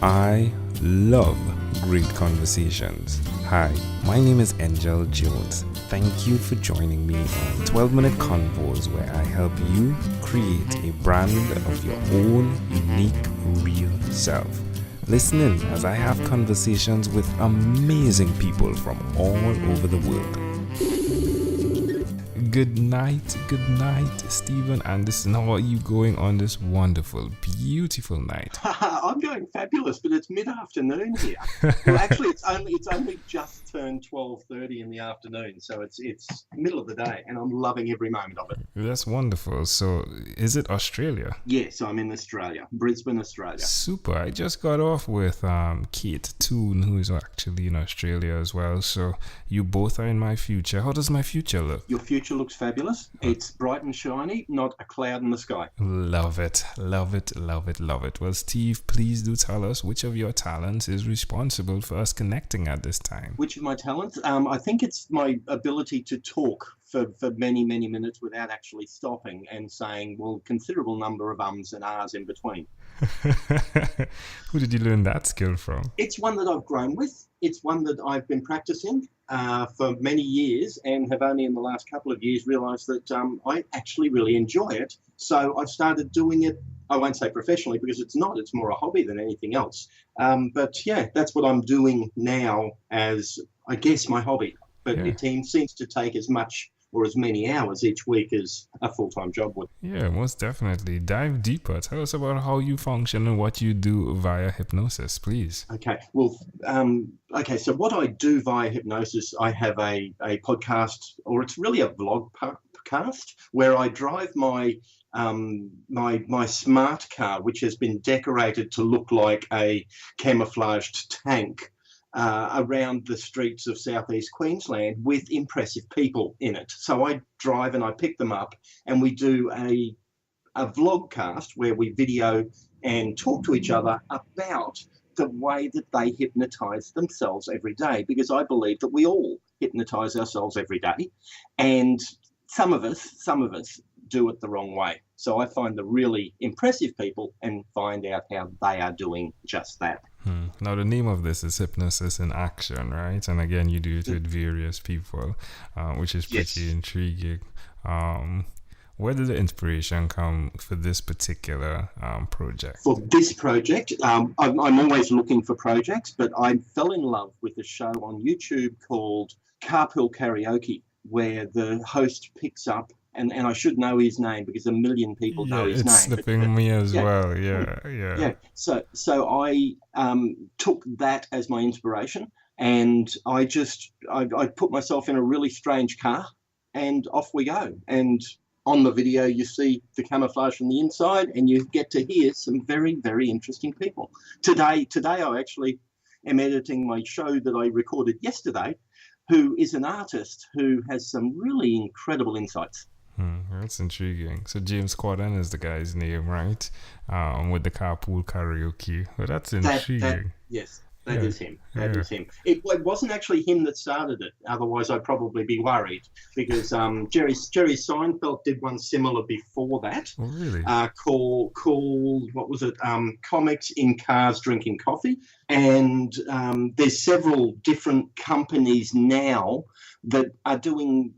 I love great conversations. Hi, my name is Angel Jones. Thank you for joining me on 12-minute convos where I help you create a brand of your own unique, real self. Listen in as I have conversations with amazing people from all over the world. Good night, Stephen Anderson. How are you going on this wonderful, beautiful night? I'm going fabulous, but it's mid-afternoon here. Well, actually, it's only just turned 12:30 in the afternoon, so it's middle of the day, and I'm loving every moment of it. That's wonderful. So, is it Australia? Yes, I'm in Australia, Brisbane, Australia. Super. I just got off with Kate Toon, who is actually in Australia as well. So, you both are in my future. How does my future look? Your future looks fabulous. It's bright and shiny, not a cloud in the sky. Love it. Well, Steve, please do tell us which of your talents is responsible for us connecting at this time. Which of my talents? I think it's my ability to talk for many, many minutes without actually stopping and saying, well, considerable number of ums and ahs in between. Who did you learn that skill from? It's one that I've grown with. It's one that I've been practicing for many years and have only in the last couple of years realised that I actually really enjoy it. So I've started doing it, I won't say professionally because it's not, it's more a hobby than anything else. But yeah, that's what I'm doing now as, I guess, my hobby. But It seems to take as much or as many hours each week as a full-time job would. Yeah, most definitely. Dive deeper. Tell us about how you function and what you do via hypnosis, please. Okay. Well, so what I do via hypnosis, I have a podcast, or it's really a vlog podcast, where I drive my smart car, which has been decorated to look like a camouflaged tank, around the streets of southeast Queensland with impressive people in it. So I drive and I pick them up and we do a vlogcast where we video and talk to each other about the way that they hypnotise themselves every day, because I believe that we all hypnotise ourselves every day, and some of us do it the wrong way. So I find the really impressive people and find out how they are doing just that. Now, the name of this is Hypnosis in Action, right? And again, you do it with various people, which is pretty intriguing. Where did the inspiration come for this particular project? For this project, I'm always looking for projects, but I fell in love with a show on YouTube called Carpool Karaoke, where the host picks up, and I should know his name because a million people know his name. It's slipping me as well. Yeah. So I took that as my inspiration, and I put myself in a really strange car, and off we go. And on the video, you see the camouflage from the inside, and you get to hear some very, very interesting people. Today, I actually am editing my show that I recorded yesterday, who is an artist who has some really incredible insights. That's intriguing. So James Corden is the guy's name, right? With the carpool karaoke. Well, that's intriguing. That is him. That is him. It wasn't actually him that started it. Otherwise, I'd probably be worried, because Jerry Seinfeld did one similar before that. Oh, really? Called what was it? Comics in Cars Drinking Coffee. And there's several different companies now that are doing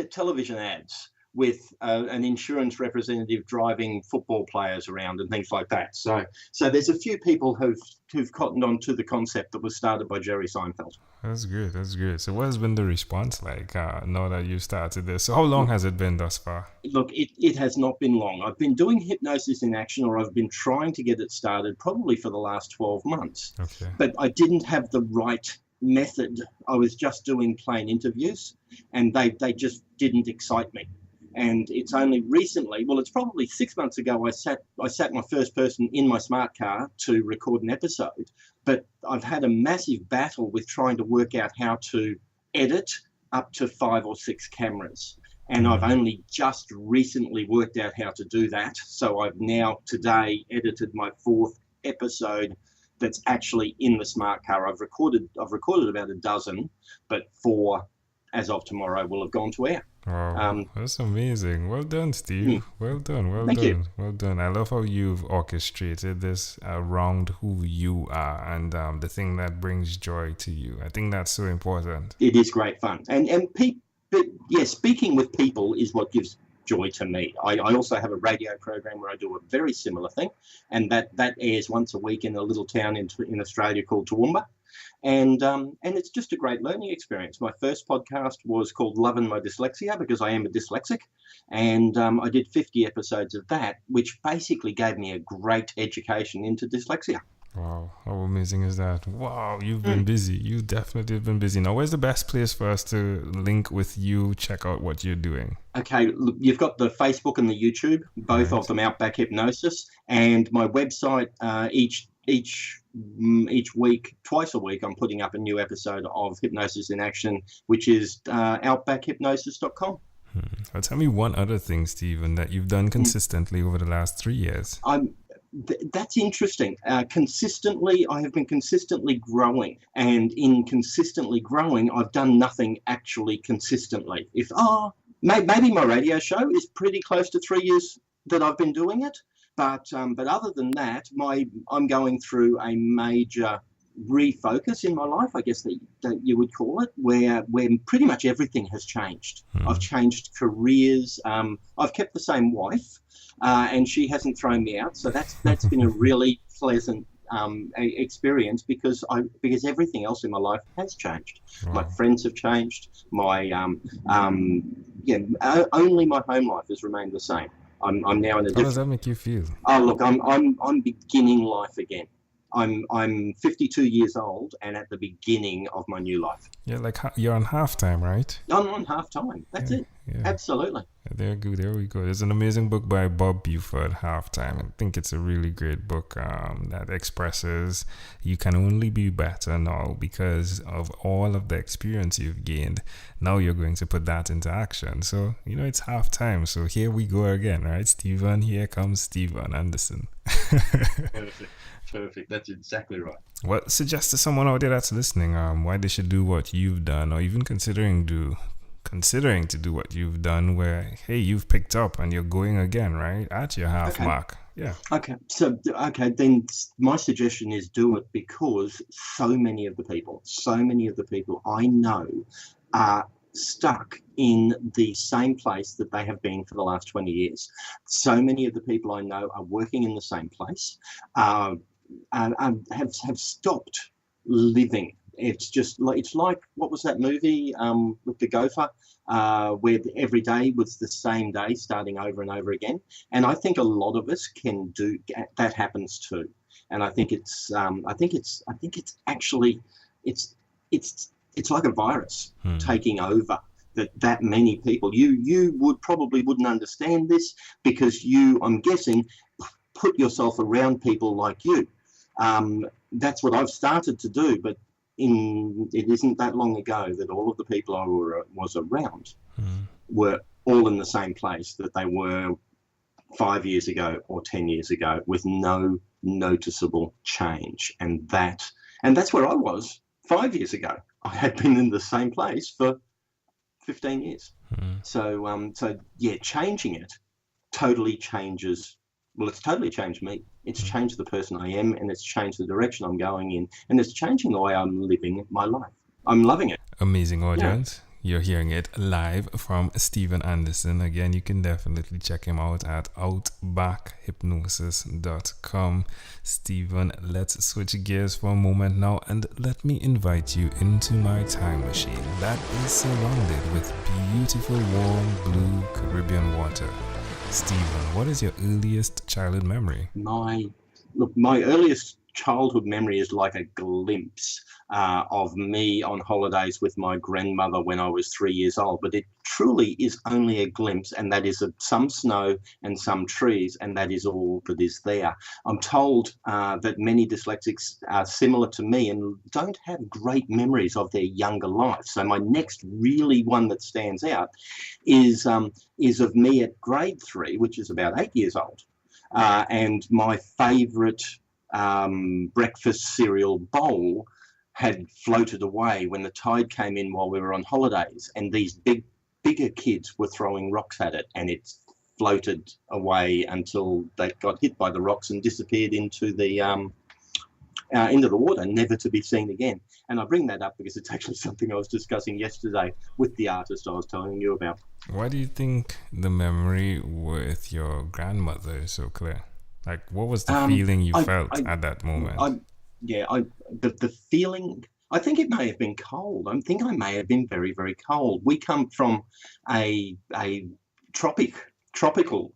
television ads with an insurance representative driving football players around and things like that. So there's a few people who've cottoned on to the concept that was started by Jerry Seinfeld. That's good. So what has been the response like now that you started this? So how long has it been thus far? Look, it has not been long. I've been doing Hypnosis in Action, or I've been trying to get it started probably for the last 12 months. Okay. But I didn't have the right method. I was just doing plain interviews, and they just didn't excite me. And it's only recently, well, it's probably 6 months ago, I sat my first person in my smart car to record an episode. But I've had a massive battle with trying to work out how to edit up to 5 or 6 cameras. And I've only just recently worked out how to do that. So I've now today edited my 4th episode that's actually in the smart car. I've recorded about a dozen, but for as of tomorrow, will have gone to air. Wow, that's amazing. Well done, Steve. Well done, Thank you. well done. I love how you've orchestrated this around who you are and the thing that brings joy to you. I think that's so important. It is great fun. But yeah, speaking with people is what gives joy to me. I also have a radio program where I do a very similar thing, and that airs once a week in a little town in Australia called Toowoomba. And it's just a great learning experience. My first podcast was called Luving My Dyslexia because I am a dyslexic, and I did 50 episodes of that, which basically gave me a great education into dyslexia. Wow, how amazing is that? Wow, you've been busy. You definitely have been busy. Now, where's the best place for us to link with you, check out what you're doing? Okay, look, you've got the Facebook and the YouTube, both of them Outback Hypnosis, and my website. Each week, twice a week, I'm putting up a new episode of Hypnosis in Action, which is outbackhypnosis.com. Well, tell me one other thing, Stephen, that you've done consistently over the last 3 years. That's interesting. Consistently, I have been consistently growing, and in consistently growing, I've done nothing actually consistently. Maybe my radio show is pretty close to 3 years that I've been doing it. But other than that, I'm going through a major refocus in my life, I guess that you would call it, where pretty much everything has changed. I've changed careers. I've kept the same wife, and she hasn't thrown me out. So that's been a really pleasant experience because everything else in my life has changed. Wow. My friends have changed. My only my home life has remained the same. I'm now in a different... How does that make you feel? Oh, look, I'm beginning life again. I'm 52 years old and at the beginning of my new life. Yeah, like you're on halftime, right? I'm on halftime. That's it. Yeah. Absolutely. There we go. There's an amazing book by Bob Buford, Halftime. I think it's a really great book that expresses you can only be better now because of all of the experience you've gained. Now you're going to put that into action. So, it's halftime. So here we go again, right? Stephen, here comes Stephen Anderson. Perfect. That's exactly right. What suggest to someone out there that's listening why they should do what you've done, or even considering to do what you've done, where you've picked up and you're going again, right, at your half mark? Yeah. Then my suggestion is do it because so many of the people I know are stuck in the same place that they have been for the last 20 years. So many of the people I know are working in the same place, and have stopped living. It's like what was that movie with the gopher, where every day was the same day, starting over and over again. And I think a lot of us can do that. Happens too. And I think it's actually it's like a virus taking over. That many people, you wouldn't understand this because I'm guessing, put yourself around people like you. That's what I've started to do, but it isn't that long ago that all of the people I was around were all in the same place that they were 5 years ago or 10 years ago, with no noticeable change. And that's where I was 5 years ago. I had been in the same place for 15 years. So changing it totally changes. Well, it's totally changed me. It's changed the person I am, and it's changed the direction I'm going in, and it's changing the way I'm living my life. I'm loving it. Amazing audience. Yeah. You're hearing it live from Stephen Anderson. Again, you can definitely check him out at outbackhypnosis.com. Stephen, let's switch gears for a moment now, and let me invite you into my time machine that is surrounded with beautiful, warm, blue Caribbean water. Stephen, what is your earliest childhood memory? My earliest childhood memory is like a glimpse of me on holidays with my grandmother when I was 3 years old, but it truly is only a glimpse, and that is some snow and some trees, and that is all that is there. I'm told that many dyslexics are similar to me and don't have great memories of their younger life. So my next really one that stands out is of me at grade 3, which is about 8 years old, and my favourite breakfast cereal bowl had floated away when the tide came in while we were on holidays, and these bigger kids were throwing rocks at it, and it floated away until they got hit by the rocks and disappeared into the water, never to be seen again. And I bring that up because it's actually something I was discussing yesterday with the artist I was telling you about. Why do you think the memory with your grandmother is so clear? Like, what was the feeling you felt at that moment? The feeling, I think it may have been cold. I think I may have been very, very cold. We come from a tropical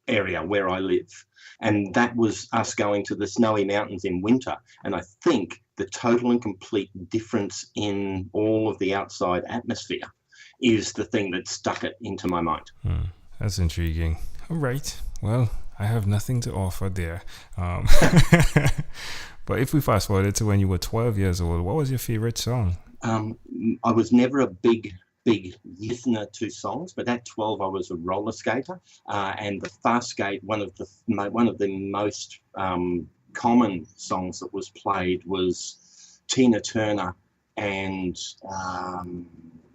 area where I live, and that was us going to the snowy mountains in winter. And I think the total and complete difference in all of the outside atmosphere is the thing that stuck it into my mind. That's intriguing. All right. Well, I have nothing to offer there. But if we fast forward to when you were 12 years old, what was your favorite song? I was never a big listener to songs, but at 12 I was a roller skater, and the fast skate, one of the most common songs that was played was Tina Turner, and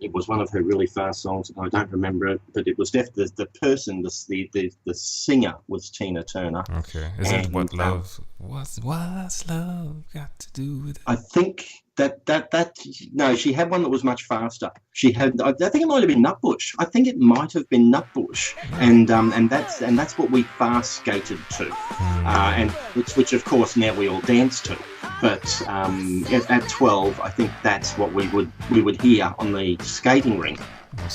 it was one of her really fast songs. I don't remember it, but it was definitely the singer was Tina Turner. Okay, is it What Love? What's love got to do with it? I think that no, she had one that was much faster. She had, I think it might have been Nutbush. I think it might have been Nutbush, and that's what we fast skated to, and which of course now we all dance to. But at 12, I think that's what we would hear on the skating rink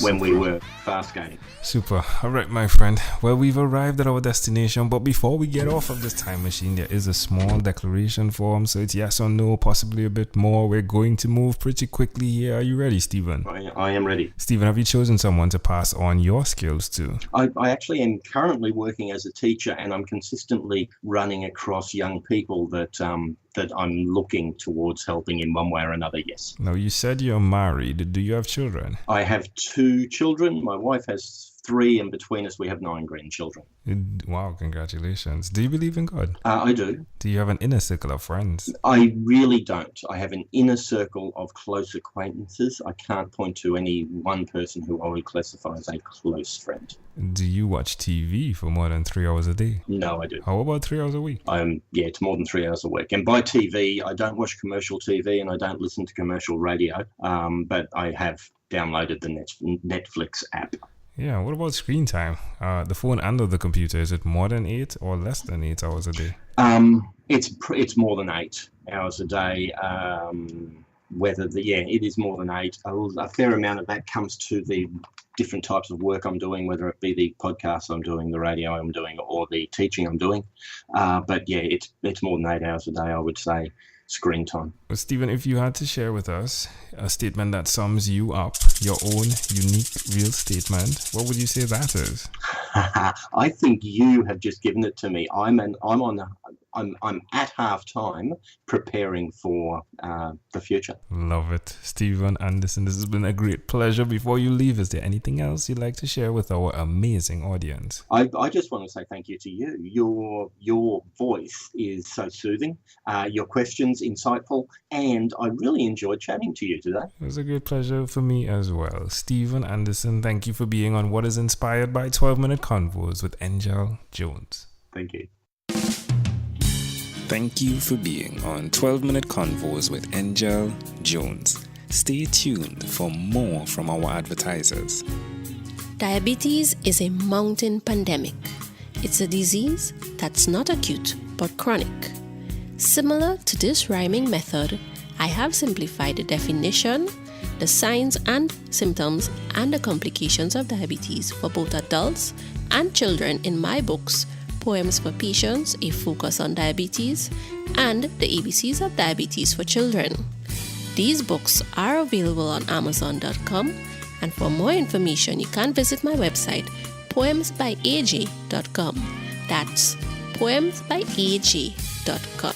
when we were fast skating. Super. All right, my friend. Well, we've arrived at our destination, but before we get off of this time machine, there is a small declaration form. So it's yes or no, possibly a bit more. We're going to move pretty quickly here. Are you ready, Stephen? I am ready. Stephen, have you chosen someone to pass on your skills to? I actually am currently working as a teacher, and I'm consistently running across young people that I'm looking towards helping in one way or another, yes. Now, you said you're married. Do you have children? I have 2 children. My wife has 3, and between us we have 9 grandchildren. Wow, congratulations. Do you believe in God? I do. Do you have an inner circle of friends? I really don't. I have an inner circle of close acquaintances. I can't point to any one person who I would classify as a close friend. Do you watch TV for more than 3 hours a day? No, I do. How about 3 hours a week? It's more than 3 hours a week. And by TV, I don't watch commercial TV and I don't listen to commercial radio, but I have downloaded the Netflix app. Yeah, what about screen time? The phone and the computer, is it more than 8 or less than 8 hours a day? It's more than 8 hours a day. It is more than 8. A fair amount of that comes to the different types of work I'm doing, whether it be the podcast I'm doing, the radio I'm doing, or the teaching I'm doing. But yeah, it's more than 8 hours a day, I would say, screen time. Well, Stephen, if you had to share with us a statement that sums you up, your own unique real statement, what would you say that is? I think you have just given it to me. I'm at halftime preparing for the future. Love it. Stephen Anderson, this has been a great pleasure. Before you leave, is there anything else you'd like to share with our amazing audience? I just want to say thank you to you. Your voice is so soothing. Your questions insightful, and I really enjoyed chatting to you today. It was a great pleasure for me as well. Stephen Anderson, thank you for being on What is Inspired by 12-Minute Convos with Angel Jones. Thank you. Thank you for being on 12-Minute Convos with Angel Jones. Stay tuned for more from our advertisers. Diabetes is a mountain pandemic. It's a disease that's not acute but chronic. Similar to this rhyming method, I have simplified the definition, the signs and symptoms, and the complications of diabetes for both adults and children in my books, Poems for Patients, A Focus on Diabetes, and The ABCs of Diabetes for Children. These books are available on Amazon.com, and for more information, you can visit my website, poemsbyaj.com. That's poemsbyaj.com.